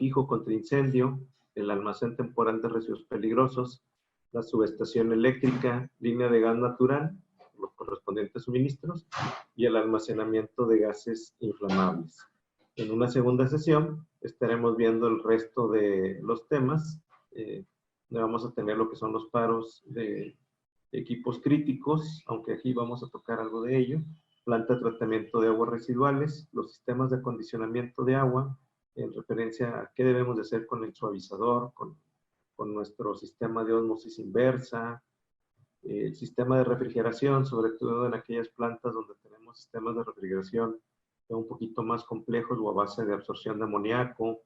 fijo contra incendio, el almacén temporal de residuos peligrosos, la subestación eléctrica, línea de gas natural, los correspondientes suministros, y el almacenamiento de gases inflamables. En una segunda sesión estaremos viendo el resto de los temas. Vamos a tener lo que son los paros de equipos críticos, aunque aquí vamos a tocar algo de ello, planta de tratamiento de aguas residuales, los sistemas de acondicionamiento de agua, en referencia a qué debemos de hacer con el suavizador, con nuestro sistema de ósmosis inversa, el sistema de refrigeración, sobre todo en aquellas plantas donde tenemos sistemas de refrigeración un poquito más complejos o a base de absorción de amoníaco,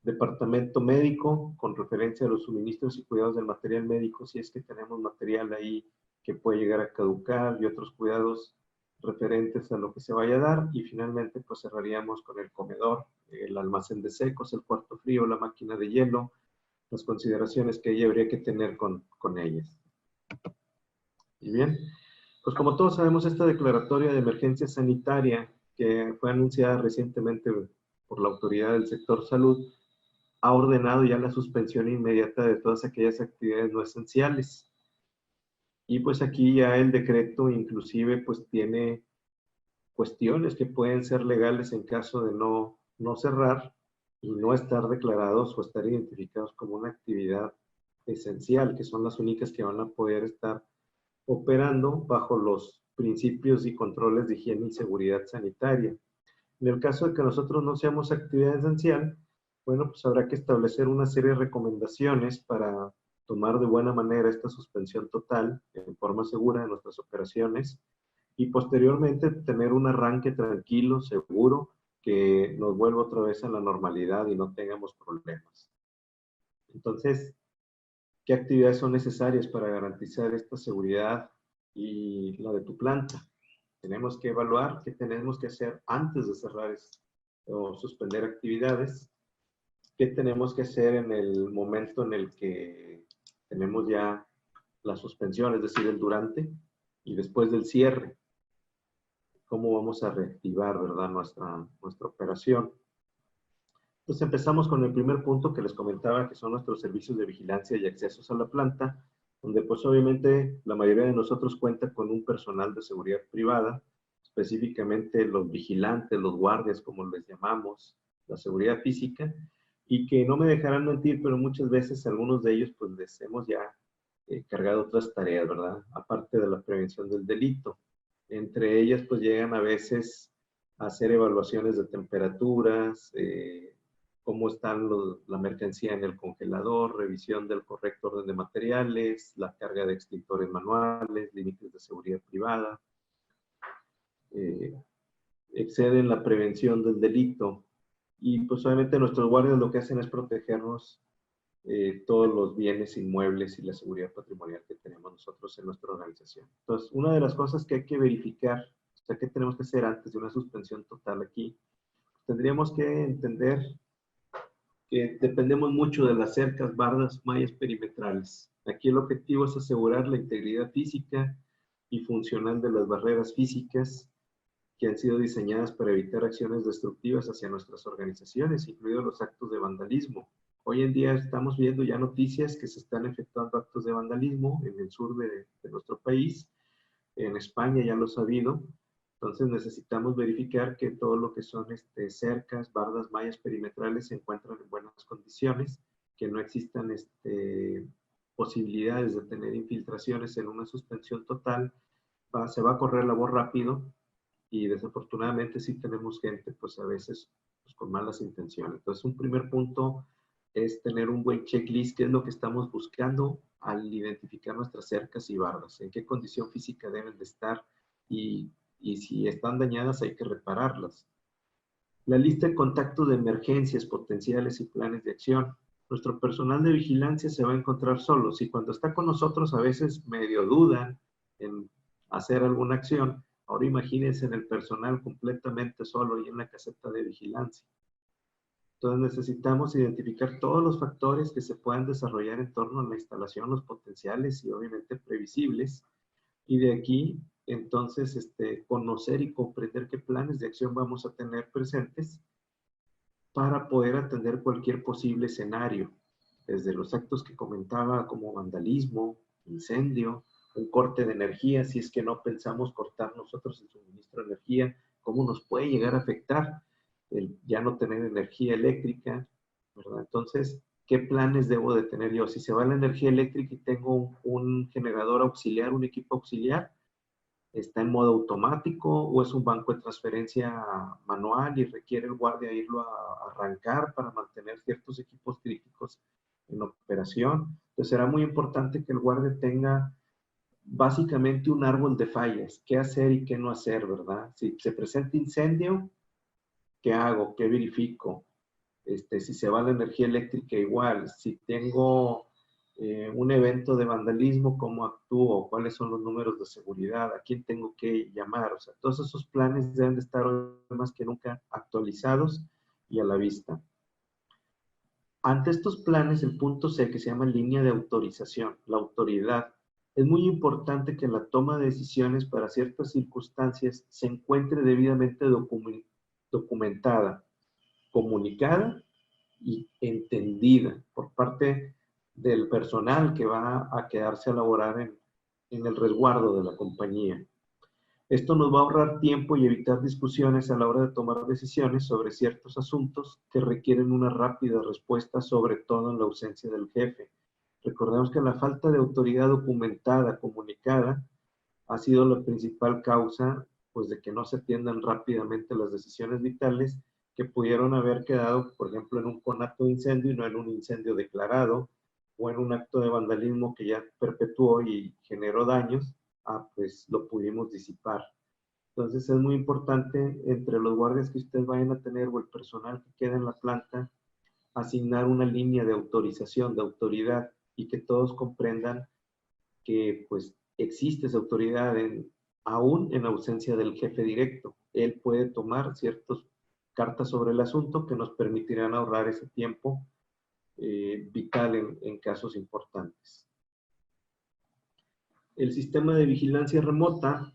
departamento médico con referencia a los suministros y cuidados del material médico, si es que tenemos material ahí que puede llegar a caducar, y otros cuidados referentes a lo que se vaya a dar, y finalmente pues cerraríamos con el comedor, el almacén de secos, el cuarto frío, la máquina de hielo, las consideraciones que ahí habría que tener con ellas. Y bien, pues como todos sabemos, esta declaratoria de emergencia sanitaria que fue anunciada recientemente por la autoridad del sector salud ha ordenado ya la suspensión inmediata de todas aquellas actividades no esenciales. Y pues aquí ya el decreto inclusive pues tiene cuestiones que pueden ser legales en caso de no cerrar y no estar declarados o estar identificados como una actividad esencial, que son las únicas que van a poder estar operando bajo los principios y controles de higiene y seguridad sanitaria. En el caso de que nosotros no seamos actividad esencial, bueno, pues habrá que establecer una serie de recomendaciones para tomar de buena manera esta suspensión total en forma segura de nuestras operaciones y posteriormente tener un arranque tranquilo, seguro, que nos vuelva otra vez a la normalidad y no tengamos problemas. Entonces, ¿qué actividades son necesarias para garantizar esta seguridad y la de tu planta? Tenemos que evaluar qué tenemos que hacer antes de cerrar o suspender actividades, qué tenemos que hacer en el momento en el que tenemos ya la suspensión, es decir, el durante, y después del cierre, cómo vamos a reactivar, ¿verdad?, nuestra operación. Entonces empezamos con el primer punto que les comentaba, que son nuestros servicios de vigilancia y accesos a la planta, donde pues obviamente la mayoría de nosotros cuenta con un personal de seguridad privada, específicamente los vigilantes, los guardias, como les llamamos, la seguridad física, y que no me dejarán mentir, pero muchas veces algunos de ellos pues les hemos ya cargado otras tareas, ¿verdad? Aparte de la prevención del delito. Entre ellas pues llegan a veces a hacer evaluaciones de temperaturas, cómo están la mercancía en el congelador, revisión del correcto orden de materiales, la carga de extintores manuales, límites de seguridad privada, exceden la prevención del delito. Y pues obviamente nuestros guardias lo que hacen es protegernos todos los bienes inmuebles y la seguridad patrimonial que tenemos nosotros en nuestra organización. Entonces, una de las cosas que hay que verificar, o sea, ¿qué tenemos que hacer antes de una suspensión total aquí? Tendríamos que entender que dependemos mucho de las cercas, bardas, mallas perimetrales. Aquí el objetivo es asegurar la integridad física y funcional de las barreras físicas que han sido diseñadas para evitar acciones destructivas hacia nuestras organizaciones, incluidos los actos de vandalismo. Hoy en día estamos viendo ya noticias que se están efectuando actos de vandalismo en el sur de nuestro país. En España ya lo ha habido. Entonces necesitamos verificar que todo lo que son cercas, bardas, mallas perimetrales se encuentran en buenas condiciones, que no existan posibilidades de tener infiltraciones en una suspensión total. Se va a correr la voz rápido y desafortunadamente sí tenemos gente pues a veces pues, con malas intenciones. Entonces un primer punto es tener un buen checklist, qué es lo que estamos buscando al identificar nuestras cercas y bardas, en qué condición física deben de estar y si están dañadas hay que repararlas. La lista de contactos de emergencias potenciales y planes de acción. Nuestro personal de vigilancia se va a encontrar solo. Si cuando está con nosotros a veces medio dudan en hacer alguna acción, ahora imagínense en el personal completamente solo y en la caseta de vigilancia. Entonces necesitamos identificar todos los factores que se puedan desarrollar en torno a la instalación, los potenciales y obviamente previsibles. Y de aquí, entonces, conocer y comprender qué planes de acción vamos a tener presentes para poder atender cualquier posible escenario, desde los actos que comentaba como vandalismo, incendio, un corte de energía, si es que no pensamos cortar nosotros el suministro de energía, cómo nos puede llegar a afectar el ya no tener energía eléctrica, ¿verdad? Entonces, ¿qué planes debo de tener yo? Si se va la energía eléctrica y tengo un generador auxiliar, un equipo auxiliar, ¿está en modo automático o es un banco de transferencia manual y requiere el guardia irlo a arrancar para mantener ciertos equipos críticos en operación? Entonces será muy importante que el guardia tenga básicamente un árbol de fallas, qué hacer y qué no hacer, ¿verdad? Si se presenta incendio, ¿qué hago? ¿Qué verifico? Si se va la energía eléctrica igual, si tengo un evento de vandalismo, ¿cómo actúo? ¿Cuáles son los números de seguridad? ¿A quién tengo que llamar? O sea, todos esos planes deben de estar hoy más que nunca actualizados y a la vista. Ante estos planes, el punto C, que se llama línea de autorización, la autoridad. Es muy importante que la toma de decisiones para ciertas circunstancias se encuentre debidamente documentada, comunicada y entendida por parte del personal que va a quedarse a laborar en el resguardo de la compañía. Esto nos va a ahorrar tiempo y evitar discusiones a la hora de tomar decisiones sobre ciertos asuntos que requieren una rápida respuesta, sobre todo en la ausencia del jefe. Recordemos que la falta de autoridad documentada, comunicada, ha sido la principal causa, pues, de que no se atiendan rápidamente las decisiones vitales que pudieron haber quedado, por ejemplo, en un conato de incendio y no en un incendio declarado, o en un acto de vandalismo que ya perpetuó y generó daños, pues lo pudimos disipar. Entonces es muy importante entre los guardias que ustedes vayan a tener o el personal que quede en la planta, asignar una línea de autorización, de autoridad, y que todos comprendan que pues existe esa autoridad aún en ausencia del jefe directo. Él puede tomar ciertas cartas sobre el asunto que nos permitirán ahorrar ese tiempo vital en casos importantes. El sistema de vigilancia remota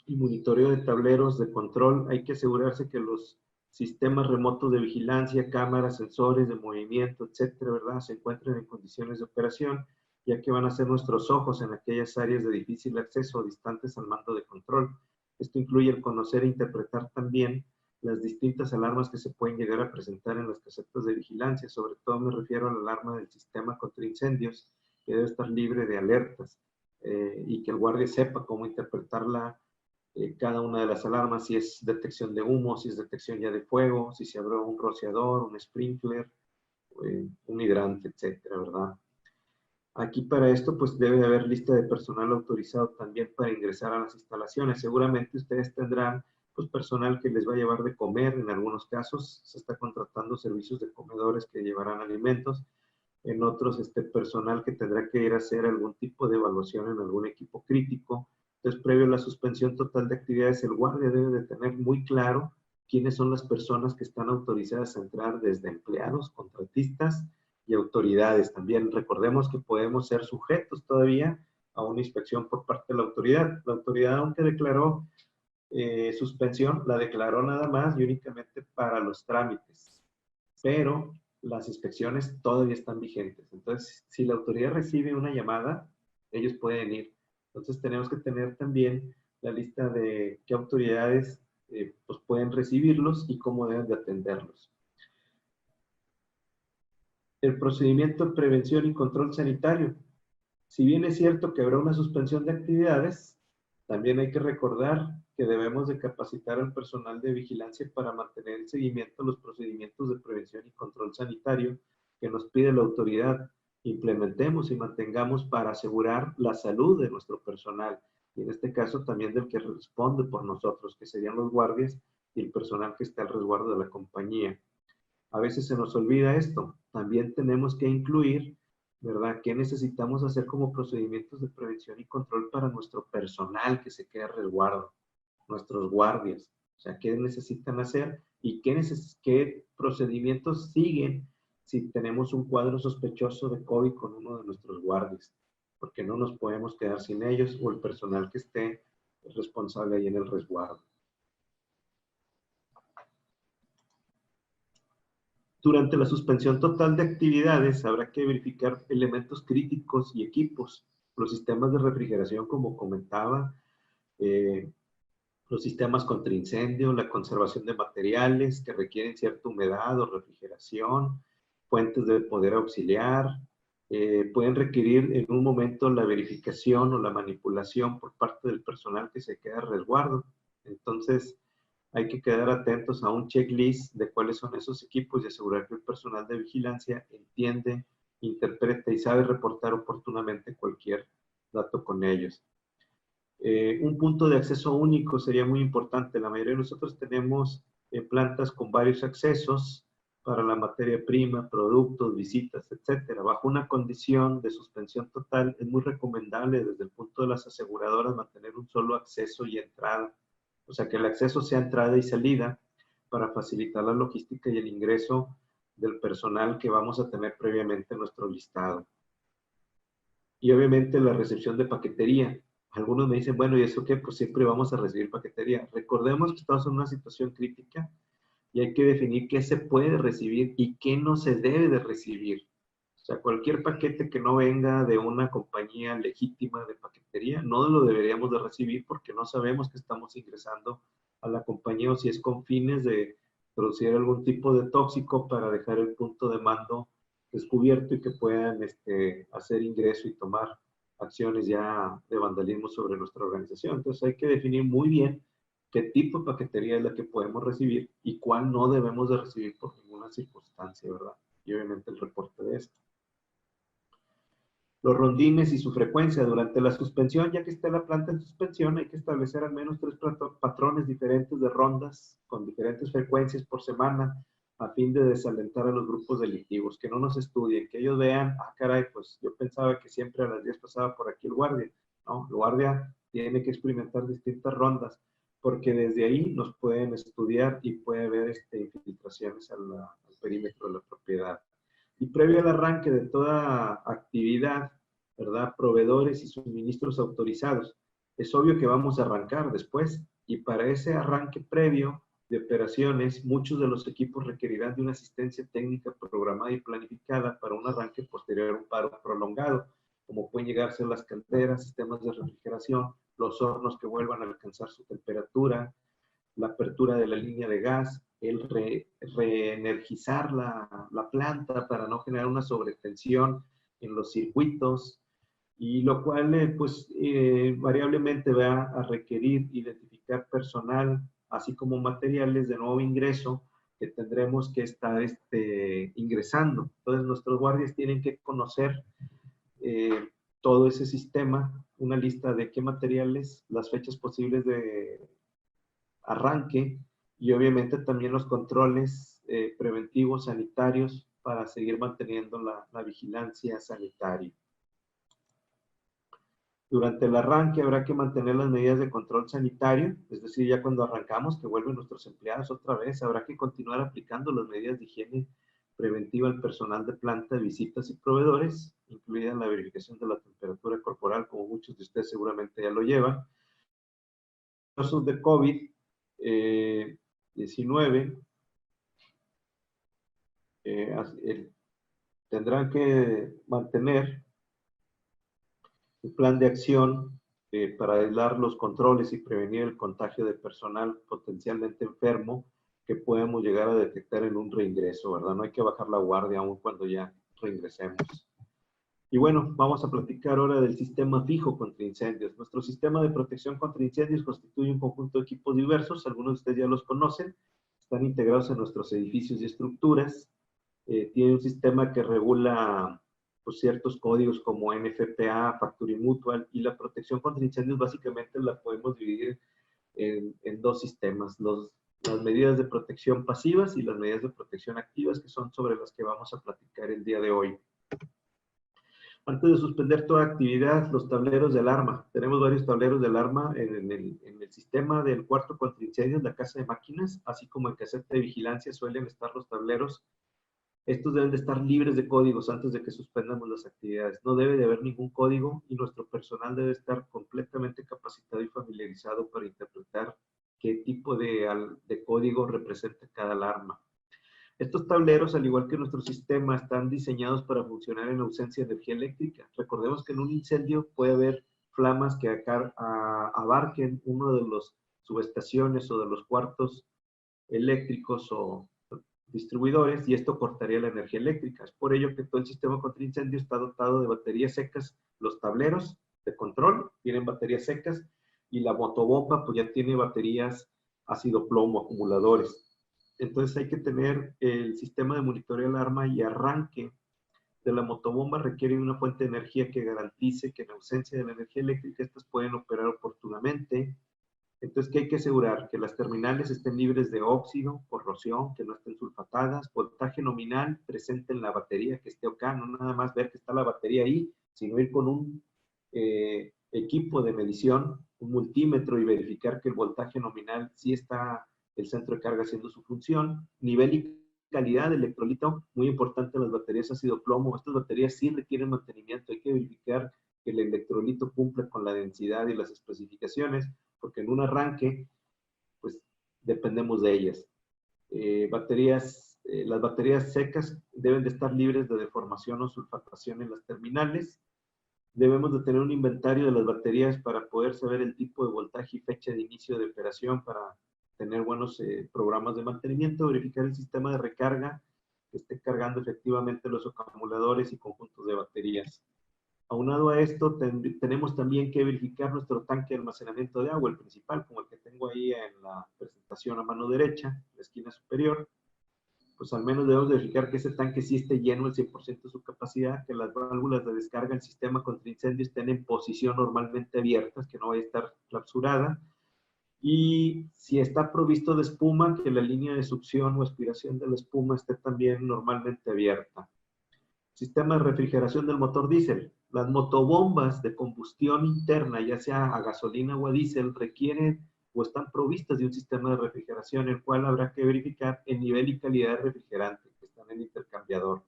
y monitoreo de tableros de control, hay que asegurarse que los sistemas remotos de vigilancia, cámaras, sensores de movimiento, etcétera, ¿verdad?, se encuentren en condiciones de operación, ya que van a ser nuestros ojos en aquellas áreas de difícil acceso distantes al mando de control. Esto incluye el conocer e interpretar también las distintas alarmas que se pueden llegar a presentar en las casetas de vigilancia. Sobre todo me refiero a la alarma del sistema contra incendios, que debe estar libre de alertas y que el guardia sepa cómo interpretarla, cada una de las alarmas, si es detección de humo, si es detección ya de fuego, si se abrió un rociador, un sprinkler, un hidrante, etcétera, ¿verdad? Aquí para esto pues debe haber lista de personal autorizado también para ingresar a las instalaciones. Seguramente ustedes tendrán pues personal que les va a llevar de comer, en algunos casos se está contratando servicios de comedores que llevarán alimentos, en otros personal que tendrá que ir a hacer algún tipo de evaluación en algún equipo crítico. Entonces, previo a la suspensión total de actividades, el guardia debe de tener muy claro quiénes son las personas que están autorizadas a entrar, desde empleados, contratistas y autoridades. También recordemos que podemos ser sujetos todavía a una inspección por parte de la autoridad. La autoridad, aunque declaró suspensión, la declaró nada más y únicamente para los trámites, pero las inspecciones todavía están vigentes. Entonces, si la autoridad recibe una llamada, ellos pueden ir. Entonces, tenemos que tener también la lista de qué autoridades pues pueden recibirlos y cómo deben de atenderlos. El procedimiento de prevención y control sanitario. Si bien es cierto que habrá una suspensión de actividades, también hay que recordar que debemos de capacitar al personal de vigilancia para mantener el seguimiento de los procedimientos de prevención y control sanitario que nos pide la autoridad. Implementemos y mantengamos para asegurar la salud de nuestro personal, y en este caso también del que responde por nosotros, que serían los guardias y el personal que está al resguardo de la compañía. A veces se nos olvida esto. También tenemos que incluir, ¿verdad?, qué necesitamos hacer como procedimientos de prevención y control para nuestro personal que se queda a resguardo, nuestros guardias. O sea, qué necesitan hacer y qué procedimientos siguen si tenemos un cuadro sospechoso de COVID con uno de nuestros guardias, porque no nos podemos quedar sin ellos o el personal que esté responsable ahí en el resguardo. Durante la suspensión total de actividades habrá que verificar elementos críticos y equipos. Los sistemas de refrigeración, como comentaba, eh, los sistemas contra incendio, la conservación de materiales que requieren cierta humedad o refrigeración, fuentes de poder auxiliar, pueden requerir en un momento la verificación o la manipulación por parte del personal que se queda a resguardo. Entonces, hay que quedar atentos a un checklist de cuáles son esos equipos y asegurar que el personal de vigilancia entiende, interpreta y sabe reportar oportunamente cualquier dato con ellos. Un punto de acceso único sería muy importante. La mayoría de nosotros tenemos plantas con varios accesos para la materia prima, productos, visitas, etcétera. Bajo una condición de suspensión total, es muy recomendable desde el punto de las aseguradoras mantener un solo acceso y entrada. O sea, que el acceso sea entrada y salida para facilitar la logística y el ingreso del personal que vamos a tener previamente en nuestro listado. Y obviamente la recepción de paquetería. Algunos me dicen, bueno, ¿y eso qué? Pues siempre vamos a recibir paquetería. Recordemos que estamos en una situación crítica y hay que definir qué se puede recibir y qué no se debe de recibir. O sea, cualquier paquete que no venga de una compañía legítima de paquetería, no lo deberíamos de recibir porque no sabemos que estamos ingresando a la compañía o si es con fines de producir algún tipo de tóxico para dejar el punto de mando descubierto y que puedan hacer ingreso y tomar acciones ya de vandalismo sobre nuestra organización. Entonces hay que definir muy bien qué tipo de paquetería es la que podemos recibir y cuál no debemos de recibir por ninguna circunstancia, ¿verdad? Y obviamente el reporte de esto. Los rondines y su frecuencia durante la suspensión, ya que está la planta en suspensión, hay que establecer al menos 3 patrones diferentes de rondas con diferentes frecuencias por semana a fin de desalentar a los grupos delictivos, que no nos estudien, que ellos vean, ah, caray, pues yo pensaba que siempre a las 10 pasaba por aquí el guardia, ¿no? El guardia tiene que experimentar distintas rondas, porque desde ahí nos pueden estudiar y puede haber infiltraciones al perímetro de la propiedad. Y previo al arranque de toda actividad, ¿verdad? Proveedores y suministros autorizados. Es obvio que vamos a arrancar después y para ese arranque previo de operaciones, muchos de los equipos requerirán de una asistencia técnica programada y planificada para un arranque posterior a un paro prolongado, como pueden llegar a ser las calderas, sistemas de refrigeración, los hornos que vuelvan a alcanzar su temperatura, la apertura de la línea de gas, el reenergizar la planta para no generar una sobretensión en los circuitos, y lo cual variablemente va a requerir identificar personal, así como materiales de nuevo ingreso que tendremos que estar ingresando. Entonces nuestros guardias tienen que conocer todo ese sistema, una lista de qué materiales, las fechas posibles de arranque y obviamente también los controles preventivos sanitarios para seguir manteniendo la vigilancia sanitaria. Durante el arranque habrá que mantener las medidas de control sanitario, es decir, ya cuando arrancamos, que vuelven nuestros empleados otra vez, habrá que continuar aplicando las medidas de higiene preventiva al personal de planta, visitas y proveedores, incluida la verificación de la temperatura corporal, como muchos de ustedes seguramente ya lo llevan. Casos de COVID-19, tendrán que mantener un plan de acción para aislar los controles y prevenir el contagio de personal potencialmente enfermo que podemos llegar a detectar en un reingreso, ¿verdad? No hay que bajar la guardia aún cuando ya reingresemos. Y bueno, vamos a platicar ahora del sistema fijo contra incendios. Nuestro sistema de protección contra incendios constituye un conjunto de equipos diversos, algunos de ustedes ya los conocen, están integrados en nuestros edificios y estructuras, tiene un sistema que regula pues, ciertos códigos como NFPA, Factory Mutual, y la protección contra incendios básicamente la podemos dividir en dos sistemas, las medidas de protección pasivas y las medidas de protección activas, que son sobre las que vamos a platicar el día de hoy. Antes de suspender toda actividad, los tableros de alarma. Tenemos varios tableros de alarma en el sistema del cuarto contra incendios, la casa de máquinas, así como en caseta de vigilancia suelen estar los tableros. Estos deben de estar libres de códigos antes de que suspendamos las actividades. No debe de haber ningún código y nuestro personal debe estar completamente capacitado y familiarizado para interpretar qué tipo de código representa cada alarma. Estos tableros, al igual que nuestro sistema, están diseñados para funcionar en ausencia de energía eléctrica. Recordemos que en un incendio puede haber flamas que abarquen uno de los subestaciones o de los cuartos eléctricos o distribuidores, y esto cortaría la energía eléctrica. Es por ello que todo el sistema contra incendio está dotado de baterías secas. Los tableros de control tienen baterías secas y la motobomba pues ya tiene baterías ácido plomo, acumuladores. Entonces hay que tener el sistema de monitoreo de alarma y arranque de la motobomba requiere una fuente de energía que garantice que en ausencia de la energía eléctrica estas pueden operar oportunamente. Entonces, ¿qué hay que asegurar? Que las terminales estén libres de óxido, corrosión, que no estén sulfatadas, voltaje nominal presente en la batería que esté acá, no nada más ver que está la batería ahí, sino ir con un equipo de medición, un multímetro, y verificar que el voltaje nominal sí está el centro de carga haciendo su función. Nivel y calidad de electrolito, muy importante en las baterías ácido plomo. Estas baterías sí requieren mantenimiento, hay que verificar que el electrolito cumpla con la densidad y las especificaciones, porque en un arranque, pues, dependemos de ellas. Las baterías secas deben de estar libres de deformación o sulfatación en las terminales. Debemos de tener un inventario de las baterías para poder saber el tipo de voltaje y fecha de inicio de operación para tener buenos programas de mantenimiento, verificar el sistema de recarga, que esté cargando efectivamente los acumuladores y conjuntos de baterías. Aunado a esto, tenemos también que verificar nuestro tanque de almacenamiento de agua, el principal, como el que tengo ahí en la presentación a mano derecha, en la esquina superior. Pues al menos debemos verificar que ese tanque sí esté lleno al 100% de su capacidad, que las válvulas de descarga del sistema contra incendio estén en posición normalmente abiertas, que no vaya a estar clausurada, y si está provisto de espuma, que la línea de succión o aspiración de la espuma esté también normalmente abierta. Sistema de refrigeración del motor diésel. Las motobombas de combustión interna, ya sea a gasolina o a diésel, requieren o están provistas de un sistema de refrigeración, el cual habrá que verificar el nivel y calidad de refrigerante que está en el intercambiador.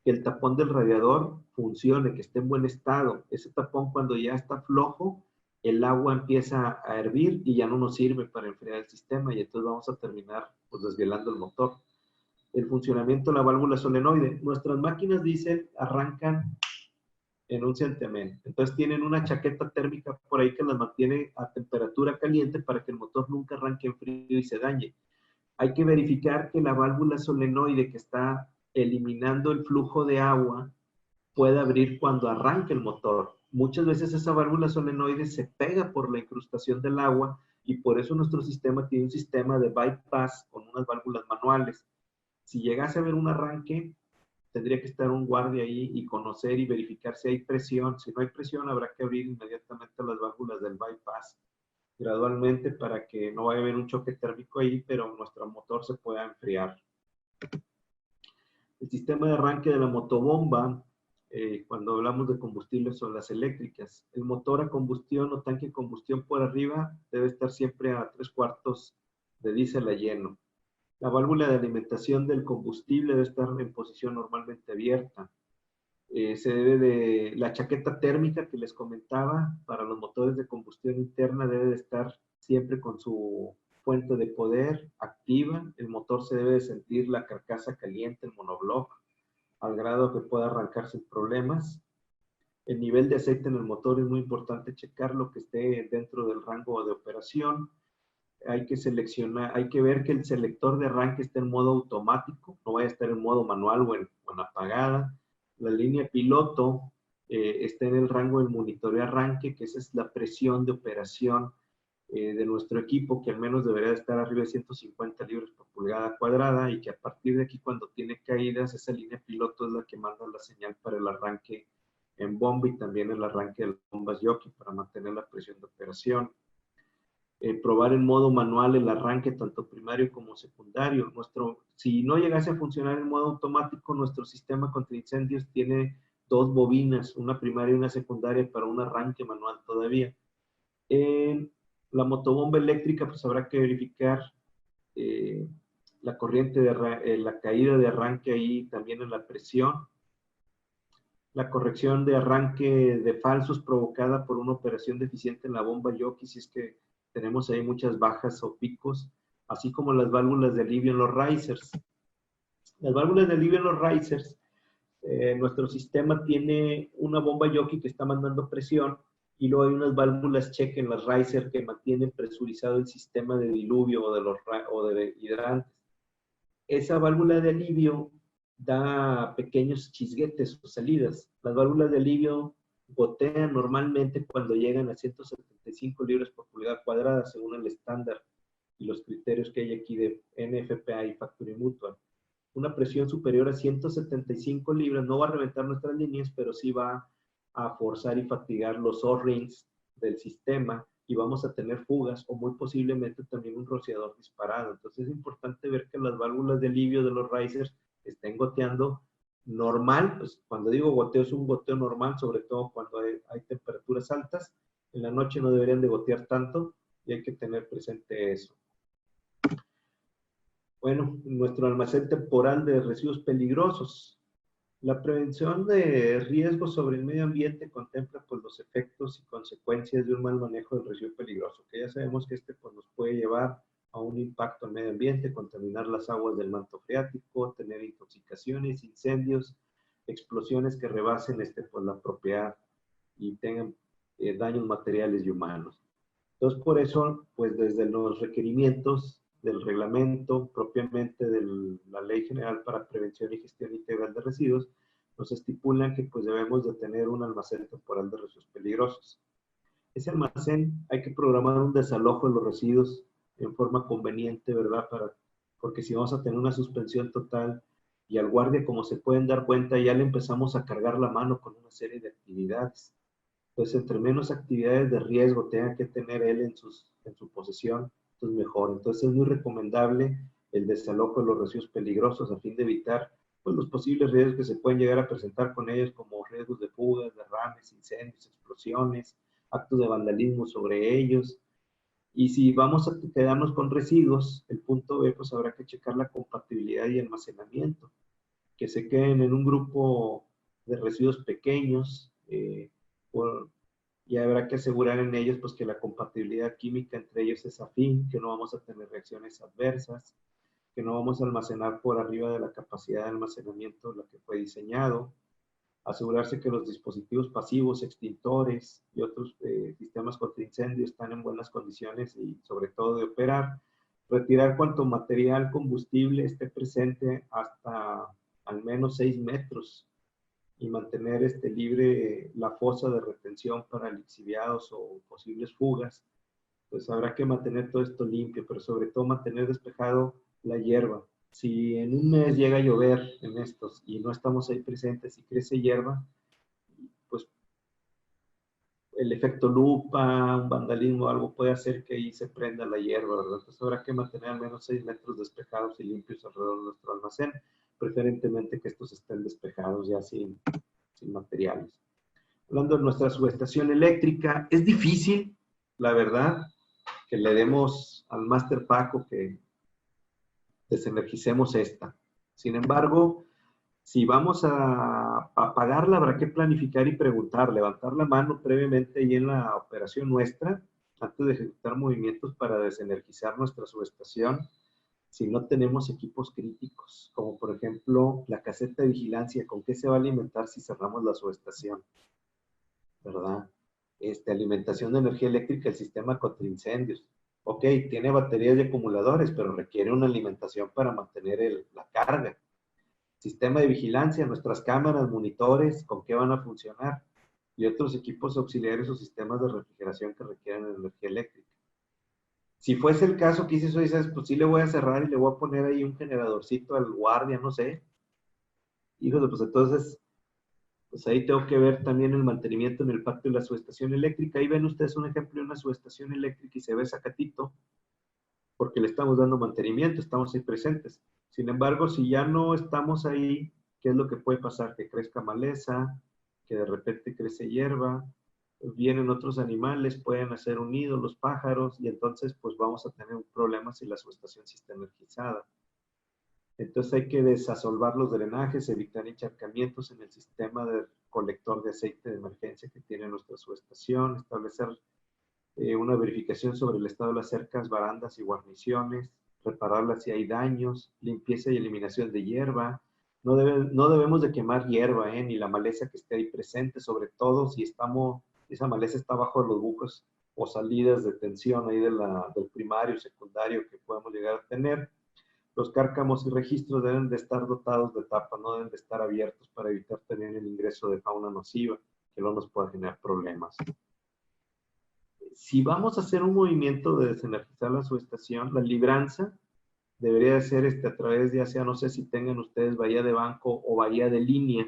Que el tapón del radiador funcione, que esté en buen estado. Ese tapón, cuando ya está flojo, el agua empieza a hervir y ya no nos sirve para enfriar el sistema, y entonces vamos a terminar pues desvielando el motor. El funcionamiento de la válvula solenoide. Nuestras máquinas diésel arrancan en un santiamén. Entonces tienen una chaqueta térmica por ahí que las mantiene a temperatura caliente para que el motor nunca arranque en frío y se dañe. Hay que verificar que la válvula solenoide que está eliminando el flujo de agua pueda abrir cuando arranque el motor. Muchas veces esa válvula solenoide se pega por la incrustación del agua, y por eso nuestro sistema tiene un sistema de bypass con unas válvulas manuales. Si llegase a haber un arranque, tendría que estar un guardia ahí y conocer y verificar si hay presión. Si no hay presión, habrá que abrir inmediatamente las válvulas del bypass gradualmente para que no vaya a haber un choque térmico ahí, pero nuestro motor se pueda enfriar. El sistema de arranque de la motobomba, cuando hablamos de combustibles o las eléctricas, el motor a combustión o tanque de combustión por arriba debe estar siempre a 3/4 de diésel a lleno. La válvula de alimentación del combustible debe estar en posición normalmente abierta. La chaqueta térmica que les comentaba para los motores de combustión interna debe de estar siempre con su fuente de poder activa. El motor se debe de sentir la carcasa caliente, el monoblock, al grado que pueda arrancar sin problemas. El nivel de aceite en el motor es muy importante checarlo, que esté dentro del rango de operación. Hay que seleccionar, hay que ver que el selector de arranque esté en modo automático, no vaya a estar en modo manual o en apagada. La línea piloto está en el rango del monitoreo de arranque, que esa es la presión de operación de nuestro equipo, que al menos debería estar arriba de 150 libras por pulgada cuadrada, y que a partir de aquí, cuando tiene caídas, esa línea piloto es la que manda la señal para el arranque en bomba y también el arranque de las bombas jockey para mantener la presión de operación. Probar en modo manual el arranque tanto primario como secundario. Si no llegase a funcionar en modo automático, nuestro sistema contra incendios tiene 2 bobinas, una primaria y una secundaria, para un arranque manual todavía. La motobomba eléctrica, pues habrá que verificar la corriente la caída de arranque ahí, también en la presión. La corrección de arranque de falsos provocada por una operación deficiente en la bomba jockey, si es que tenemos ahí muchas bajas o picos, así como las válvulas de alivio en los risers. Las válvulas de alivio en los risers, nuestro sistema tiene una bomba jockey que está mandando presión y luego hay unas válvulas check en las riser que mantienen presurizado el sistema de diluvio o de hidrantes. Esa válvula de alivio da pequeños chisguetes o salidas. Las válvulas de alivio gotean normalmente cuando llegan a 175 libras por pulgada cuadrada, según el estándar y los criterios que hay aquí de NFPA y Factory Mutual. Una presión superior a 175 libras no va a reventar nuestras líneas, pero sí va a forzar y fatigar los O-rings del sistema y vamos a tener fugas o muy posiblemente también un rociador disparado. Entonces es importante ver que las válvulas de alivio de los risers estén goteando normal. Pues cuando digo goteo es un goteo normal, sobre todo cuando hay temperaturas altas. En la noche no deberían de gotear tanto y hay que tener presente eso. Bueno, nuestro almacén temporal de residuos peligrosos. La prevención de riesgos sobre el medio ambiente contempla pues, los efectos y consecuencias de un mal manejo del residuo peligroso, que ya sabemos que pues, nos puede llevar a un impacto al medio ambiente, contaminar las aguas del manto freático, tener intoxicaciones, incendios, explosiones que rebasen pues, la propiedad y tengan daños materiales y humanos. Entonces, por eso, pues desde los requerimientos del reglamento propiamente de la Ley General para Prevención y Gestión Integral de Residuos, nos estipulan que pues debemos de tener un almacén temporal de residuos peligrosos. Ese almacén hay que programar un desalojo de los residuos en forma conveniente, ¿verdad? Porque si vamos a tener una suspensión total y al guardia, como se pueden dar cuenta, ya le empezamos a cargar la mano con una serie de actividades. Entonces, entre menos actividades de riesgo tenga que tener él en su posesión, pues mejor. Entonces, es muy recomendable el desalojo de los residuos peligrosos a fin de evitar pues, los posibles riesgos que se pueden llegar a presentar con ellos, como riesgos de fugas, derrames, incendios, explosiones, actos de vandalismo sobre ellos. Y si vamos a quedarnos con residuos, el punto B, pues habrá que checar la compatibilidad y almacenamiento, que se queden en un grupo de residuos pequeños, y habrá que asegurar en ellos pues, que la compatibilidad química entre ellos es afín, que no vamos a tener reacciones adversas, que no vamos a almacenar por arriba de la capacidad de almacenamiento de la que fue diseñado, asegurarse que los dispositivos pasivos, extintores y otros sistemas contra incendio están en buenas condiciones y sobre todo de operar, retirar cuanto material combustible esté presente hasta al menos 6 metros y mantener libre la fosa de retención para lixiviados o posibles fugas, pues habrá que mantener todo esto limpio, pero sobre todo mantener despejado la hierba. Si en un mes llega a llover en estos y no estamos ahí presentes y crece hierba, pues el efecto lupa, un vandalismo, algo puede hacer que ahí se prenda la hierba, ¿verdad? Entonces habrá que mantener al menos 6 metros despejados y limpios alrededor de nuestro almacén, preferentemente que estos estén despejados ya sin materiales. Hablando de nuestra subestación eléctrica, es difícil, la verdad, que le demos al Máster Paco que desenergicemos esta. Sin embargo, si vamos a apagarla, habrá que planificar y preguntar, levantar la mano previamente ahí en la operación nuestra, antes de ejecutar movimientos para desenergizar nuestra subestación, si no tenemos equipos críticos, como por ejemplo la caseta de vigilancia, ¿con qué se va a alimentar si cerramos la subestación? ¿Verdad? Alimentación de energía eléctrica, el sistema contra incendios. Ok, tiene baterías y acumuladores, pero requiere una alimentación para mantener la carga. Sistema de vigilancia, nuestras cámaras, monitores, ¿con qué van a funcionar? Y otros equipos auxiliares o sistemas de refrigeración que requieren energía eléctrica. Si fuese el caso que dices, pues sí le voy a cerrar y le voy a poner ahí un generadorcito al guardia, no sé. Híjole, pues entonces, pues ahí tengo que ver también el mantenimiento en el patio de la subestación eléctrica. Ahí ven ustedes un ejemplo de una subestación eléctrica y se ve sacatito, porque le estamos dando mantenimiento, estamos ahí presentes. Sin embargo, si ya no estamos ahí, ¿qué es lo que puede pasar? Que crezca maleza, que de repente crece hierba, vienen otros animales, pueden hacer un nido, los pájaros, y entonces pues vamos a tener un problema si la subestación sí está energizada. Entonces hay que desasolvar los drenajes, evitar encharcamientos en el sistema de colector de aceite de emergencia que tiene nuestra subestación, establecer una verificación sobre el estado de las cercas, barandas y guarniciones, repararla si hay daños, limpieza y eliminación de hierba. No debemos de quemar hierba, ni la maleza que esté ahí presente, sobre todo si esa maleza está bajo los bucos o salidas de tensión ahí del primario, secundario que podemos llegar a tener. Los cárcamos y registros deben de estar dotados de tapa, no deben de estar abiertos para evitar tener el ingreso de fauna nociva, que no nos pueda generar problemas. Si vamos a hacer un movimiento de desenergizar la subestación, la libranza debería de ser a través de, ya sea, no sé si tengan ustedes bahía de banco o bahía de línea.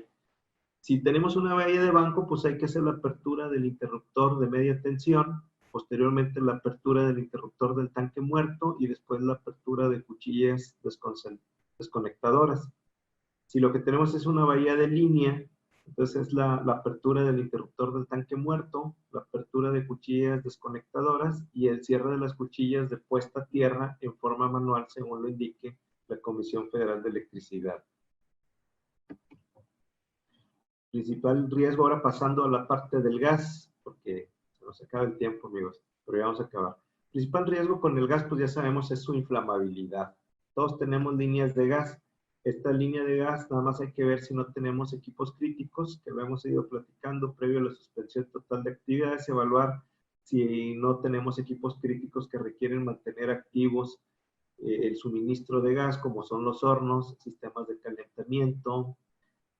Si tenemos una bahía de banco, pues hay que hacer la apertura del interruptor de media tensión, posteriormente la apertura del interruptor del tanque muerto y después la apertura de cuchillas desconectadoras. Si lo que tenemos es una bahía de línea, entonces es la apertura del interruptor del tanque muerto, la apertura de cuchillas desconectadoras y el cierre de las cuchillas de puesta a tierra en forma manual según lo indique la Comisión Federal de Electricidad. Principal riesgo, ahora pasando a la parte del gas, porque se nos acaba el tiempo, amigos, pero ya vamos a acabar. Principal riesgo con el gas, pues ya sabemos, es su inflamabilidad. Todos tenemos líneas de gas. Esta línea de gas, nada más hay que ver si no tenemos equipos críticos, que lo hemos ido platicando previo a la suspensión total de actividades, evaluar si no tenemos equipos críticos que requieren mantener activos el suministro de gas, como son los hornos, sistemas de calentamiento,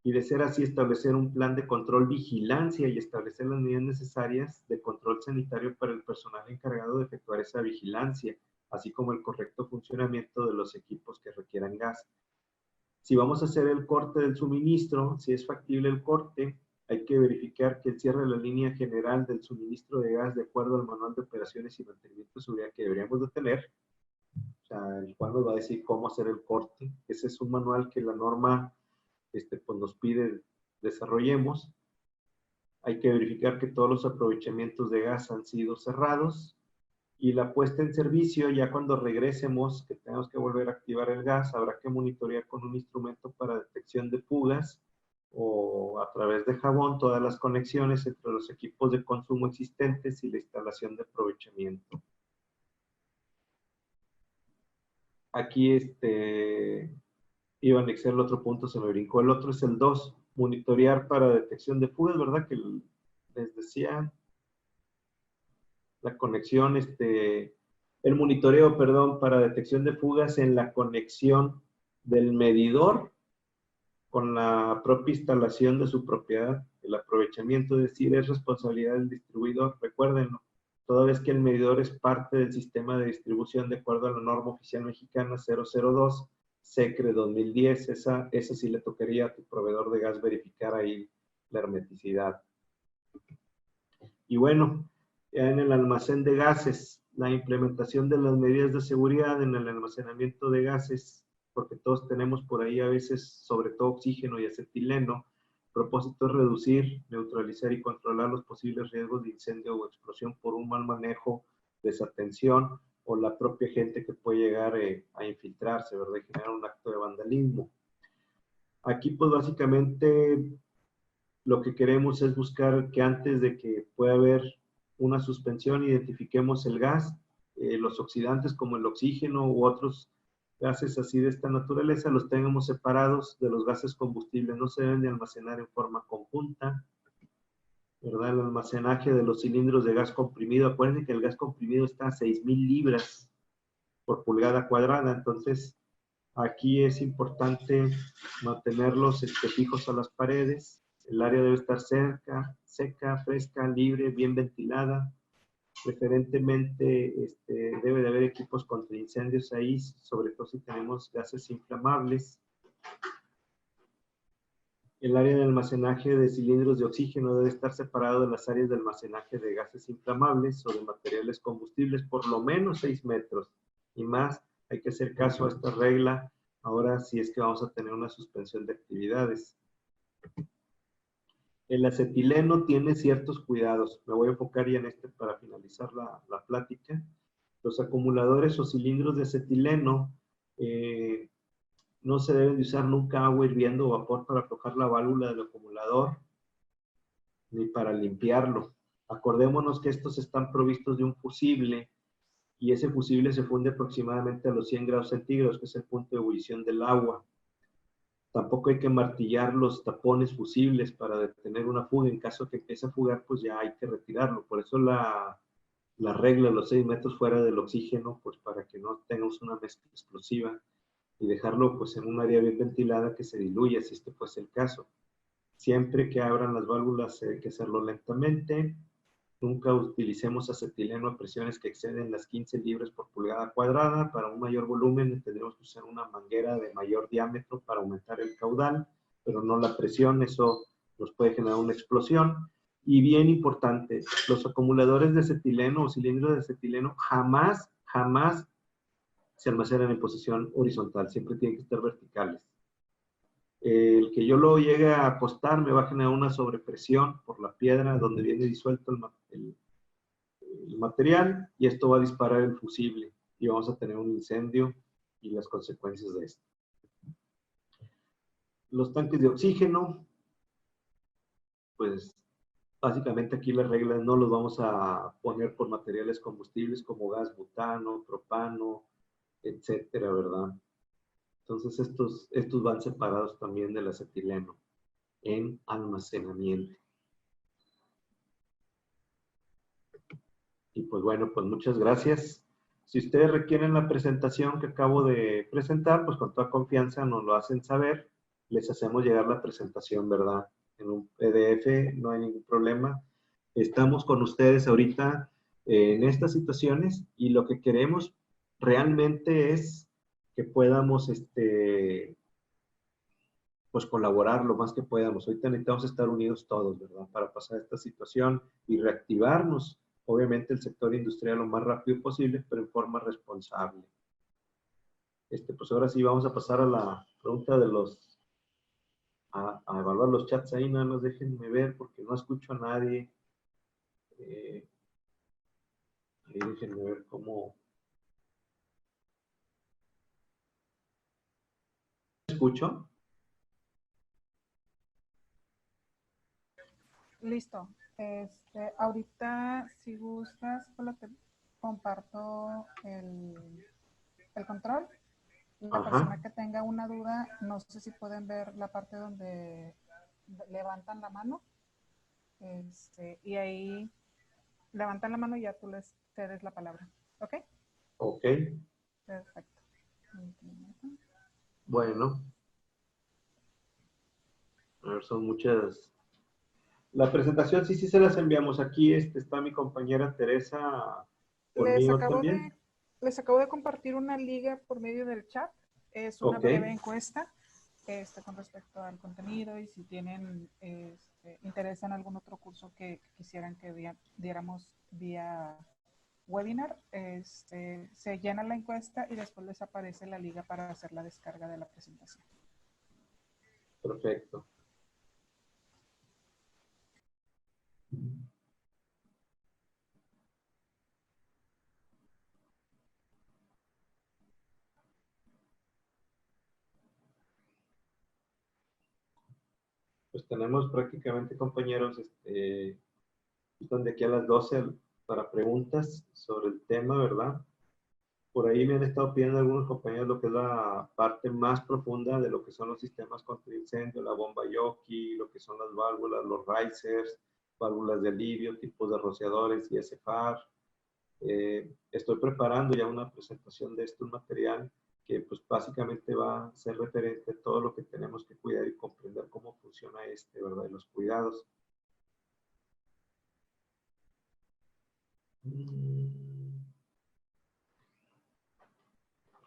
y de ser así establecer un plan de control, vigilancia y establecer las medidas necesarias de control sanitario para el personal encargado de efectuar esa vigilancia, así como el correcto funcionamiento de los equipos que requieran gas. Si vamos a hacer el corte del suministro, si es factible el corte, hay que verificar que el cierre de la línea general del suministro de gas de acuerdo al manual de operaciones y mantenimiento de seguridad que deberíamos de tener. O sea, el cual nos va a decir cómo hacer el corte. Ese es un manual que la norma pues nos pide desarrollemos. Hay que verificar que todos los aprovechamientos de gas han sido cerrados y la puesta en servicio, ya cuando regresemos, que tenemos que volver a activar el gas, habrá que monitorear con un instrumento para detección de fugas o a través de jabón todas las conexiones entre los equipos de consumo existentes y la instalación de aprovechamiento. Aquí iba a anexar el otro punto, se me brincó. El otro es el 2, monitorear para detección de fugas, ¿verdad? Que les decía, la conexión, el monitoreo, perdón, para detección de fugas en la conexión del medidor con la propia instalación de su propiedad. El aprovechamiento, es decir, es responsabilidad del distribuidor, recuérdenlo. Toda vez que el medidor es parte del sistema de distribución de acuerdo a la norma oficial mexicana 002, SECRE 2010, esa sí le tocaría a tu proveedor de gas verificar ahí la hermeticidad. Y bueno, ya en el almacén de gases, la implementación de las medidas de seguridad en el almacenamiento de gases, porque todos tenemos por ahí a veces, sobre todo oxígeno y acetileno. El propósito es reducir, neutralizar y controlar los posibles riesgos de incendio o explosión por un mal manejo, desatención o la propia gente que puede llegar a infiltrarse, ¿verdad? Y generar un acto de vandalismo. Aquí, pues básicamente, lo que queremos es buscar que antes de que pueda haber una suspensión, identifiquemos el gas, los oxidantes como el oxígeno u otros gases así de esta naturaleza, los tengamos separados de los gases combustibles, no se deben de almacenar en forma conjunta, ¿verdad? El almacenaje de los cilindros de gas comprimido, acuérdense que el gas comprimido está a 6,000 libras por pulgada cuadrada, entonces aquí es importante mantenerlos fijos a las paredes. El área debe estar seca, fresca, libre, bien ventilada. Preferentemente debe de haber equipos contra incendios ahí, sobre todo si tenemos gases inflamables. El área de almacenaje de cilindros de oxígeno debe estar separado de las áreas de almacenaje de gases inflamables o de materiales combustibles por lo menos 6 metros. Y más, hay que hacer caso a esta regla ahora si es que vamos a tener una suspensión de actividades. El acetileno tiene ciertos cuidados. Me voy a enfocar ya en para finalizar la plática. Los acumuladores o cilindros de acetileno no se deben de usar nunca agua hirviendo o vapor para aflojar la válvula del acumulador, ni para limpiarlo. Acordémonos que estos están provistos de un fusible y ese fusible se funde aproximadamente a los 100 grados centígrados, que es el punto de ebullición del agua. Tampoco hay que martillar los tapones fusibles para detener una fuga. En caso que empiece a fugar, pues ya hay que retirarlo. Por eso la regla, los 6 metros fuera del oxígeno, pues para que no tengamos una mezcla explosiva y dejarlo pues en un área bien ventilada que se diluya, si este fuese el caso. Siempre que abran las válvulas hay que hacerlo lentamente. Nunca utilicemos acetileno a presiones que exceden las 15 libras por pulgada cuadrada. Para un mayor volumen tendremos que usar una manguera de mayor diámetro para aumentar el caudal, pero no la presión, eso nos puede generar una explosión. Y bien importante, los acumuladores de acetileno o cilindros de acetileno jamás se almacenan en posición horizontal, siempre tienen que estar verticales. El que yo lo llegue a apostar me va a generar una sobrepresión por la piedra donde viene disuelto el material, y esto va a disparar el fusible y vamos a tener un incendio y las consecuencias de esto. Los tanques de oxígeno, pues básicamente aquí las reglas no los vamos a poner por materiales combustibles como gas butano, propano, etcétera, ¿verdad? Entonces estos van separados también del acetileno en almacenamiento. Y pues bueno, pues muchas gracias. Si ustedes requieren la presentación que acabo de presentar, pues con toda confianza nos lo hacen saber. Les hacemos llegar la presentación, ¿verdad? En un PDF, no hay ningún problema. Estamos con ustedes ahorita en estas situaciones y lo que queremos realmente es que podamos, pues colaborar lo más que podamos. Ahorita necesitamos estar unidos todos, ¿verdad? Para pasar esta situación y reactivarnos, obviamente, el sector industrial lo más rápido posible, pero en forma responsable. Pues ahora sí vamos a pasar a la pregunta de a evaluar los chats ahí, nada más déjenme ver porque no escucho a nadie. Ahí déjenme ver cómo. ¿Escucho? Listo. Ahorita, si gustas, te comparto el control. La persona que tenga una duda, no sé si pueden ver la parte donde levantan la mano. Y ahí levantan la mano y ya tú les cedes la palabra. ¿Ok? Ok. Perfecto. Bueno. A ver, son muchas. La presentación sí se las enviamos. Aquí está mi compañera Teresa conmigo también. Les acabo de compartir una liga por medio del chat. Es una breve encuesta con respecto al contenido y si tienen interés en algún otro curso que quisieran que diéramos vía webinar, se llena la encuesta y después les aparece la liga para hacer la descarga de la presentación. Perfecto. Pues tenemos prácticamente, compañeros, están de aquí a las 12 para preguntas sobre el tema, ¿verdad? Por ahí me han estado pidiendo algunos compañeros lo que es la parte más profunda de lo que son los sistemas contra incendio, la bomba Yoki, lo que son las válvulas, los risers, válvulas de alivio, tipos de rociadores y SFAR. Estoy preparando ya una presentación de un material que pues básicamente va a ser referente a todo lo que tenemos que cuidar y comprender cómo funciona ¿verdad? Y los cuidados.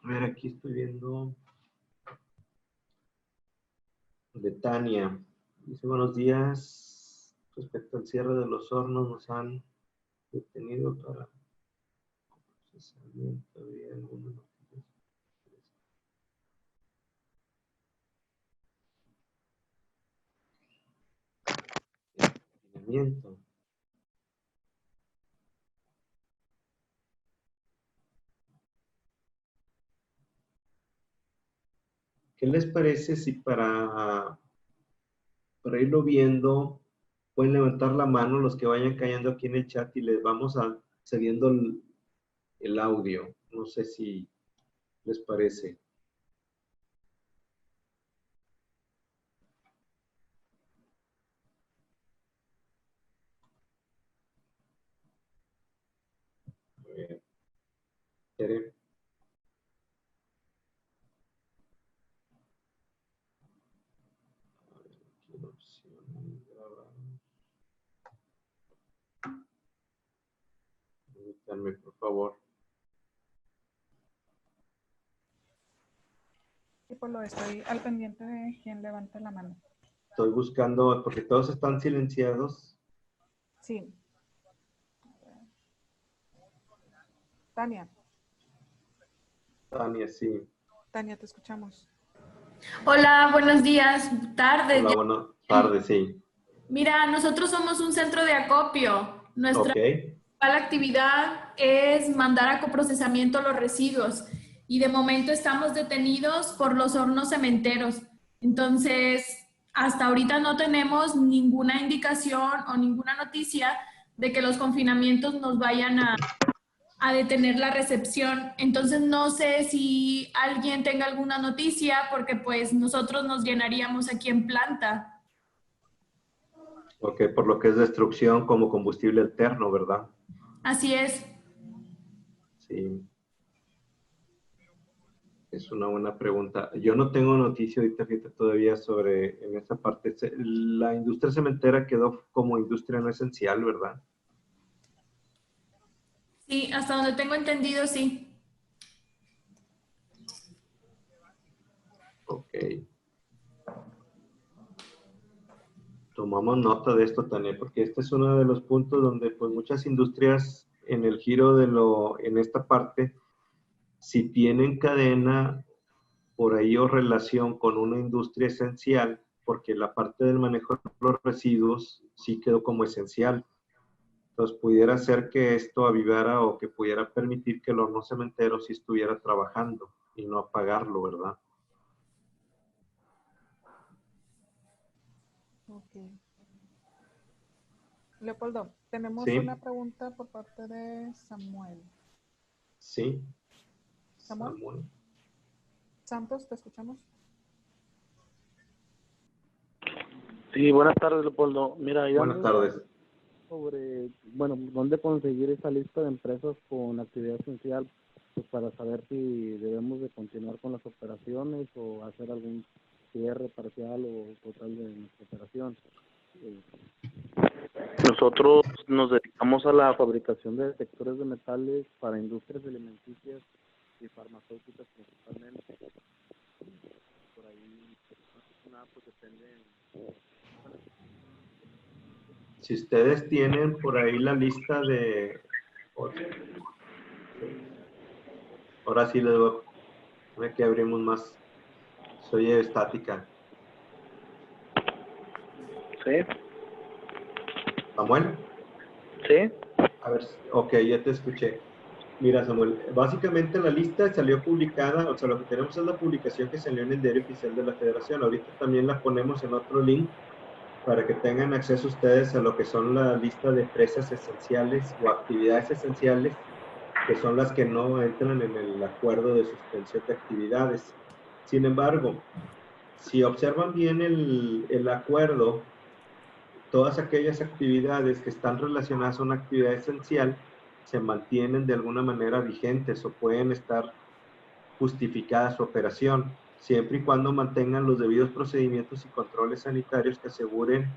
A ver, aquí estoy viendo de Tania. Dice, buenos días. Respecto al cierre de los hornos, nos han detenido para procesamiento de algunas noticias. Confinamiento. ¿Qué les parece si para irlo viendo pueden levantar la mano los que vayan cayendo aquí en el chat y les vamos cediendo el audio. No sé si les parece. A ver, ¿quieren? A ver, aquí la opción, grabar. Permítanme, por favor. Y pues lo estoy al pendiente de quien levante la mano. Estoy buscando, porque todos están silenciados. Sí. Tania. Tania, sí. Tania, te escuchamos. Hola, buenos días, tardes. Hola, buenas tardes, sí. Mira, nosotros somos un centro de acopio. Nuestra Ok, principal actividad es mandar a coprocesamiento los residuos y de momento estamos detenidos por los hornos cementeros. Entonces, hasta ahorita no tenemos ninguna indicación o ninguna noticia de que los confinamientos nos vayan a detener la recepción. Entonces no sé si alguien tenga alguna noticia porque pues nosotros nos llenaríamos aquí en planta. ok, por lo que es destrucción como combustible alterno, ¿verdad? Así es. Sí, es una buena pregunta. Yo no tengo noticia ahorita, fíjate, todavía sobre, en esa parte. La industria cementera quedó como industria no esencial, ¿verdad? Sí, hasta donde tengo entendido, sí. Ok. Tomamos nota de esto, Tania, porque este es uno de los puntos donde pues muchas industrias en el giro en esta parte, si tienen cadena por ahí o relación con una industria esencial, porque la parte del manejo de los residuos sí quedó como esencial. Entonces pudiera ser que esto avivara o que pudiera permitir que el horno cementero sí estuviera trabajando y no apagarlo, ¿verdad? Ok. Leopoldo, tenemos una Sí, pregunta por parte de Samuel. sí. Samuel, Samuel. Santos, te escuchamos. Sí, buenas tardes, Leopoldo. Mira, ya Buenas tardes. sobre, bueno, dónde conseguir esa lista de empresas con actividad esencial, pues para saber si debemos de continuar con las operaciones o hacer algún cierre parcial o total de nuestra operación. Nosotros nos dedicamos a la fabricación de detectores de metales para industrias alimenticias y farmacéuticas principalmente. Por ahí, nada, pues depende. Si ustedes tienen por ahí la lista de... Ahora sí les voy a ver que abrimos más. Soy estática. Sí, Samuel, sí. a ver, ok, ya te escuché. Mira, Samuel, básicamente la lista salió publicada, o sea, lo que tenemos es la publicación que salió en el Diario Oficial de la Federación. Ahorita también la ponemos en otro link para que tengan acceso ustedes a lo que son la lista de empresas esenciales o actividades esenciales, que son las que no entran en el acuerdo de suspensión de actividades. Sin embargo, si observan bien el acuerdo, todas aquellas actividades que están relacionadas a una actividad esencial se mantienen de alguna manera vigentes o pueden estar justificada su operación, siempre y cuando mantengan los debidos procedimientos y controles sanitarios que aseguren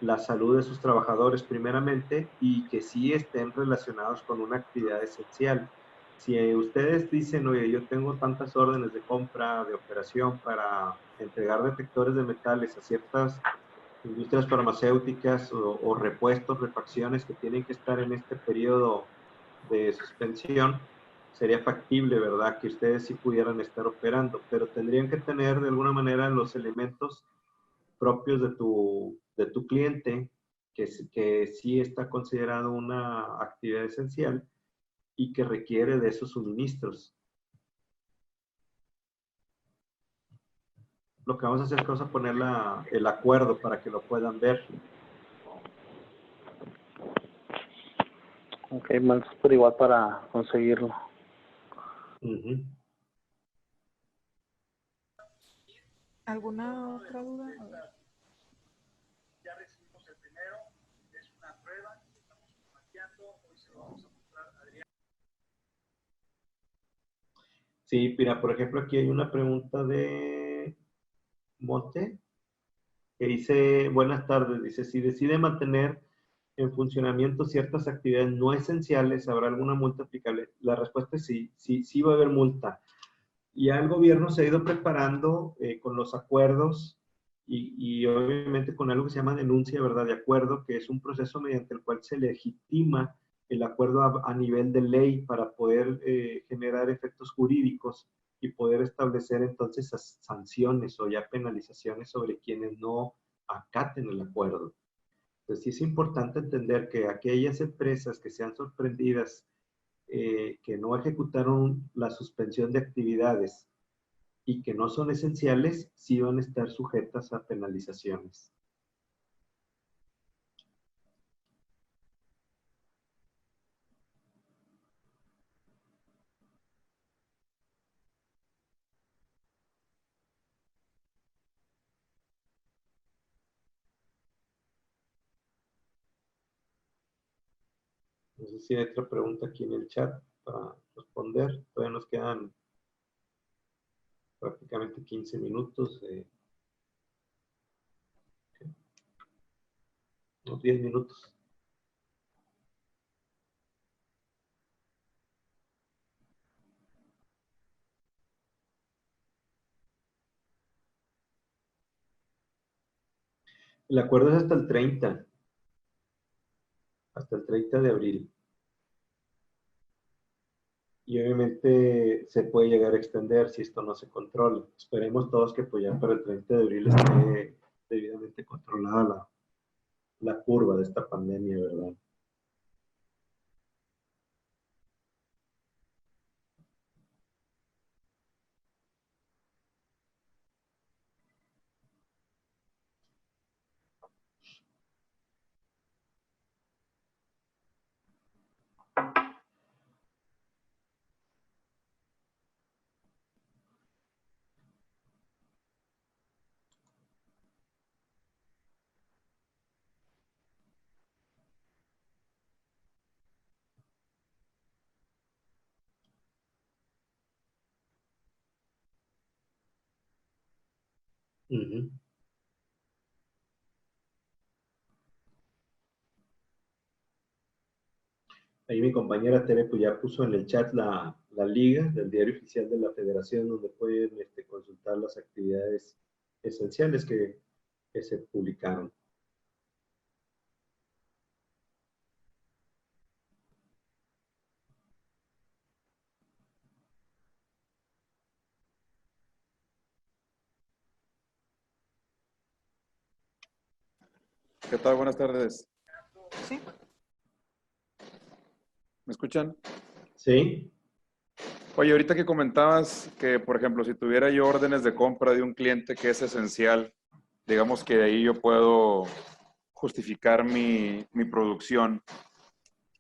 la salud de sus trabajadores primeramente y que sí estén relacionados con una actividad esencial. Si ustedes dicen, oye, yo tengo tantas órdenes de compra, de operación para entregar detectores de metales a ciertas industrias farmacéuticas o repuestos, refacciones que tienen que estar en este periodo de suspensión, sería factible, ¿verdad? Que ustedes sí pudieran estar operando, pero tendrían que tener de alguna manera los elementos propios de tu cliente, que sí está considerado una actividad esencial y que requiere de esos suministros. Lo que vamos a hacer es que vamos a poner el acuerdo para que lo puedan ver. Ok, más por igual para conseguirlo. Ujú. ¿Alguna otra duda? A ver. Sí, mira, por ejemplo, aquí hay una pregunta de Monte que dice, buenas tardes, dice, si decide mantener en funcionamiento ciertas actividades no esenciales, ¿habrá alguna multa aplicable? La respuesta es sí, sí, sí va a haber multa. Ya el gobierno se ha ido preparando con los acuerdos y obviamente con algo que se llama denuncia, ¿verdad? De acuerdo, que es un proceso mediante el cual se legitima el acuerdo a nivel de ley para poder generar efectos jurídicos y poder establecer entonces sanciones o ya penalizaciones sobre quienes no acaten el acuerdo. Entonces sí es importante entender que aquellas empresas que sean sorprendidas que no ejecutaron la suspensión de actividades y que no son esenciales, sí van a estar sujetas a penalizaciones. No sé si hay otra pregunta aquí en el chat para responder. Todavía nos quedan prácticamente 15 minutos, unos 10 minutos. El acuerdo es hasta el 30 de abril. Y obviamente se puede llegar a extender si esto no se controla. Esperemos todos que pues ya para el 30 de abril esté debidamente controlada la curva de esta pandemia, ¿verdad? Uh-huh. Ahí mi compañera Tere pues ya puso en el chat la liga del diario oficial de la Federación donde pueden consultar las actividades esenciales que se publicaron. ¿Qué tal? Buenas tardes. Sí. ¿Me escuchan? ¿Sí? Oye, ahorita que comentabas que, por ejemplo, si tuviera yo órdenes de compra de un cliente que es esencial, digamos que de ahí yo puedo justificar mi producción.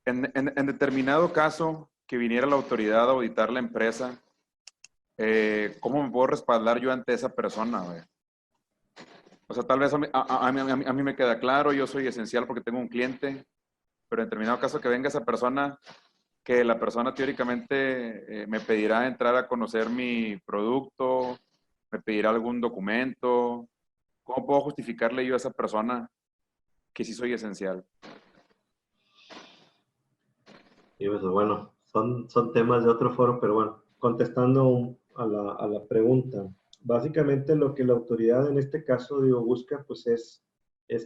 En determinado caso, que viniera la autoridad a auditar la empresa, ¿cómo me puedo respaldar yo ante esa persona, güey? O sea, tal vez a mí me queda claro, yo soy esencial porque tengo un cliente, pero en determinado caso que venga esa persona, que la persona teóricamente me pedirá entrar a conocer mi producto, me pedirá algún documento. ¿Cómo puedo justificarle yo a esa persona que sí soy esencial? Y pues, bueno, son temas de otro foro, pero bueno, contestando a la pregunta, básicamente lo que la autoridad en este caso, digo, busca, pues es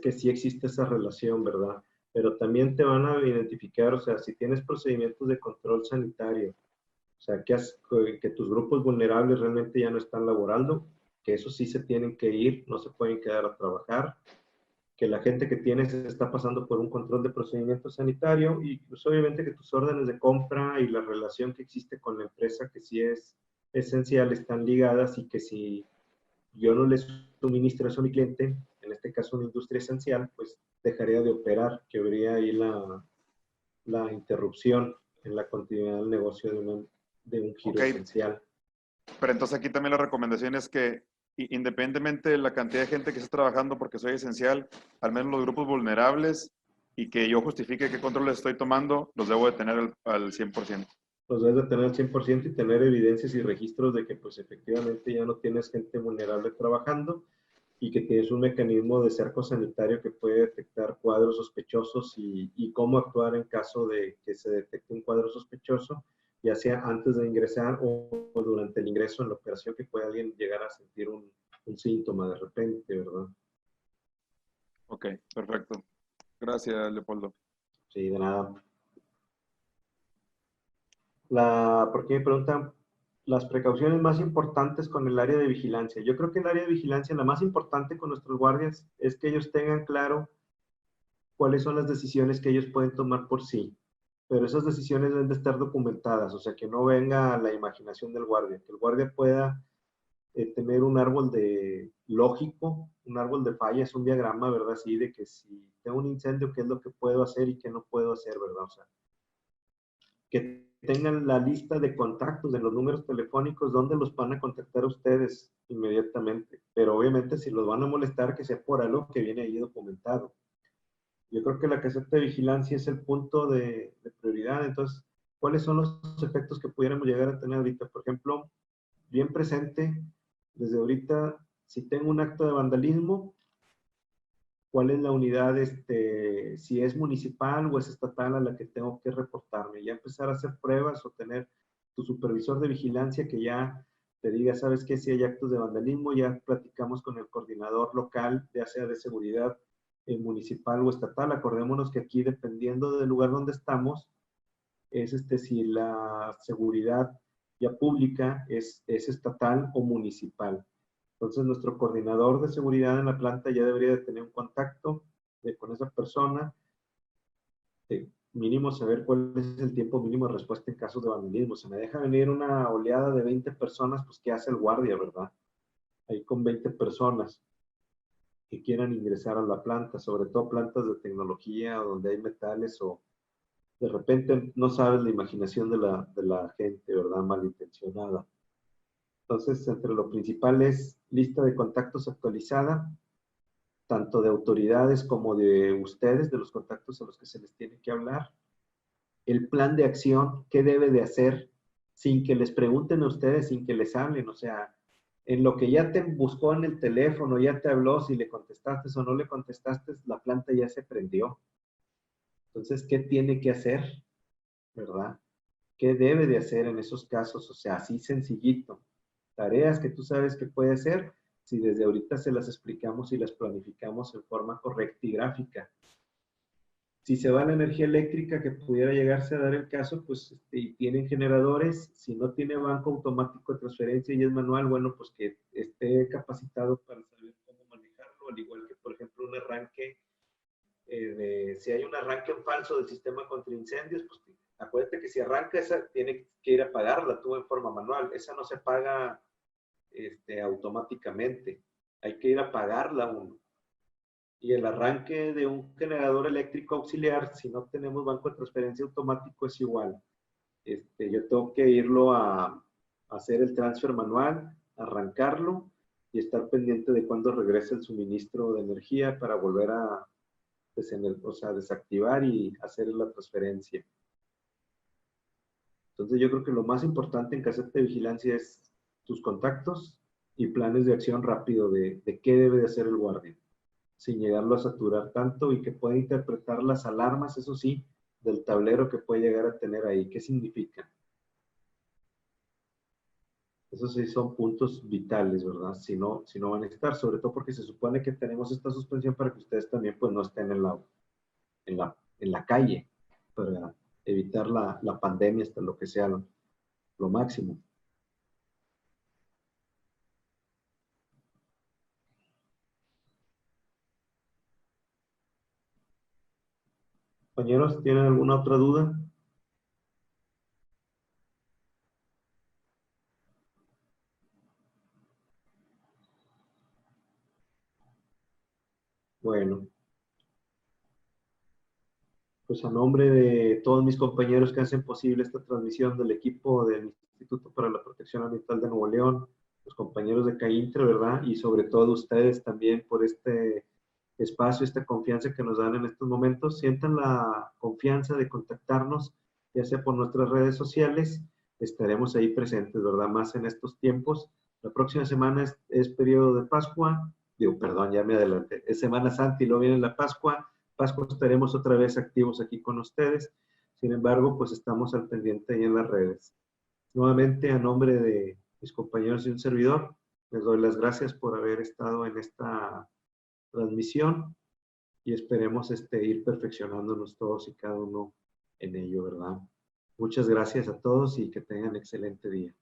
que sí existe esa relación, ¿verdad? Pero también te van a identificar, o sea, si tienes procedimientos de control sanitario, o sea, que tus grupos vulnerables realmente ya no están laborando, que eso sí se tienen que ir, no se pueden quedar a trabajar, que la gente que tienes está pasando por un control de procedimiento sanitario y pues obviamente que tus órdenes de compra y la relación que existe con la empresa que sí es esencial están ligadas y que si yo no les suministro eso a mi cliente, en este caso una industria esencial, pues dejaría de operar, que habría ahí la interrupción en la continuidad del negocio de un giro esencial. Pero entonces aquí también la recomendación es que independientemente de la cantidad de gente que esté trabajando porque soy esencial, al menos los grupos vulnerables y que yo justifique qué controles estoy tomando, los debo de tener al 100%. Los debes de tener al 100% y tener evidencias y registros de que pues efectivamente ya no tienes gente vulnerable trabajando y que tienes un mecanismo de cerco sanitario que puede detectar cuadros sospechosos y cómo actuar en caso de que se detecte un cuadro sospechoso, ya sea antes de ingresar o durante el ingreso en la operación, que puede alguien llegar a sentir un síntoma de repente, ¿verdad? Ok, perfecto. Gracias, Leopoldo. Sí, de nada. ¿Por qué me preguntan las precauciones más importantes con el área de vigilancia? Yo creo que el área de vigilancia, la más importante con nuestros guardias, es que ellos tengan claro cuáles son las decisiones que ellos pueden tomar por sí. Pero esas decisiones deben de estar documentadas, o sea, que no venga la imaginación del guardia, que el guardia pueda tener un árbol de lógico, un árbol de fallas, un diagrama, ¿verdad? Así de que si tengo un incendio, ¿qué es lo que puedo hacer y qué no puedo hacer, ¿verdad? O sea, que tengan la lista de contactos, de los números telefónicos, donde los van a contactar ustedes inmediatamente. Pero obviamente si los van a molestar, que sea por algo que viene ahí documentado. Yo creo que la caseta de vigilancia es el punto de prioridad. Entonces, ¿cuáles son los efectos que pudiéramos llegar a tener ahorita? Por ejemplo, bien presente, desde ahorita, si tengo un acto de vandalismo, ¿cuál es la unidad, si es municipal o es estatal a la que tengo que reportarme? Ya empezar a hacer pruebas o tener tu supervisor de vigilancia que ya te diga, ¿sabes qué? Si hay actos de vandalismo, ya platicamos con el coordinador local, ya sea de seguridad municipal o estatal. Acordémonos que aquí, dependiendo del lugar donde estamos, es si la seguridad ya pública es estatal o municipal. Entonces, nuestro coordinador de seguridad en la planta ya debería de tener un contacto con esa persona, mínimo saber cuál es el tiempo mínimo de respuesta en casos de vandalismo. Se me deja venir una oleada de 20 personas, pues ¿qué hace el guardia, verdad? Ahí con 20 personas que quieran ingresar a la planta, sobre todo plantas de tecnología donde hay metales o de repente no sabes la imaginación de la gente, ¿verdad? Malintencionada. Entonces, entre lo principal es lista de contactos actualizada, tanto de autoridades como de ustedes, de los contactos a los que se les tiene que hablar. El plan de acción, qué debe de hacer sin que les pregunten a ustedes, sin que les hablen. O sea, en lo que ya te buscó en el teléfono, ya te habló, si le contestaste o no le contestaste, la planta ya se prendió. Entonces, ¿qué tiene que hacer? ¿Verdad? ¿Qué debe de hacer en esos casos? O sea, así sencillito. Tareas que tú sabes que puede hacer, si desde ahorita se las explicamos y las planificamos en forma correcta y gráfica. Si se va la energía eléctrica, que pudiera llegarse a dar el caso, pues tienen generadores. Si no tiene banco automático de transferencia y es manual, bueno, pues que esté capacitado para saber cómo manejarlo, al igual que, por ejemplo, un arranque, si hay un arranque en falso del sistema contra incendios, pues acuérdate que si arranca esa, tiene que ir a pagarla tú en forma manual. Esa no se paga automáticamente. Hay que ir a pagarla uno. Y el arranque de un generador eléctrico auxiliar, si no tenemos banco de transferencia automático, es igual. Yo tengo que irlo a hacer el transfer manual, arrancarlo y estar pendiente de cuándo regrese el suministro de energía para volver a desactivar y hacer la transferencia. Entonces yo creo que lo más importante en caseta de vigilancia es tus contactos y planes de acción rápido de qué debe de hacer el guardia, sin llegarlo a saturar tanto y que pueda interpretar las alarmas, eso sí, del tablero que puede llegar a tener ahí. ¿Qué significa? Esos sí son puntos vitales, ¿verdad? Si no van a estar, sobre todo porque se supone que tenemos esta suspensión para que ustedes también pues no estén en la calle, para evitar la pandemia hasta lo que sea lo máximo. Compañeros, ¿tienen alguna otra duda? Bueno, pues a nombre de todos mis compañeros que hacen posible esta transmisión del equipo del Instituto para la Protección Ambiental de Nuevo León, los compañeros de CAINTRE, ¿verdad? Y sobre todo ustedes también por este espacio, esta confianza que nos dan en estos momentos. Sientan la confianza de contactarnos, ya sea por nuestras redes sociales, estaremos ahí presentes, ¿verdad? Más en estos tiempos. La próxima semana es periodo de Pascua, perdón, ya me adelanté, es Semana Santa y luego viene la Pascua. Pascua estaremos otra vez activos aquí con ustedes. Sin embargo, pues estamos al pendiente ahí en las redes. Nuevamente, a nombre de mis compañeros y un servidor, les doy las gracias por haber estado en esta transmisión y esperemos ir perfeccionándonos todos y cada uno en ello, ¿verdad? Muchas gracias a todos y que tengan excelente día.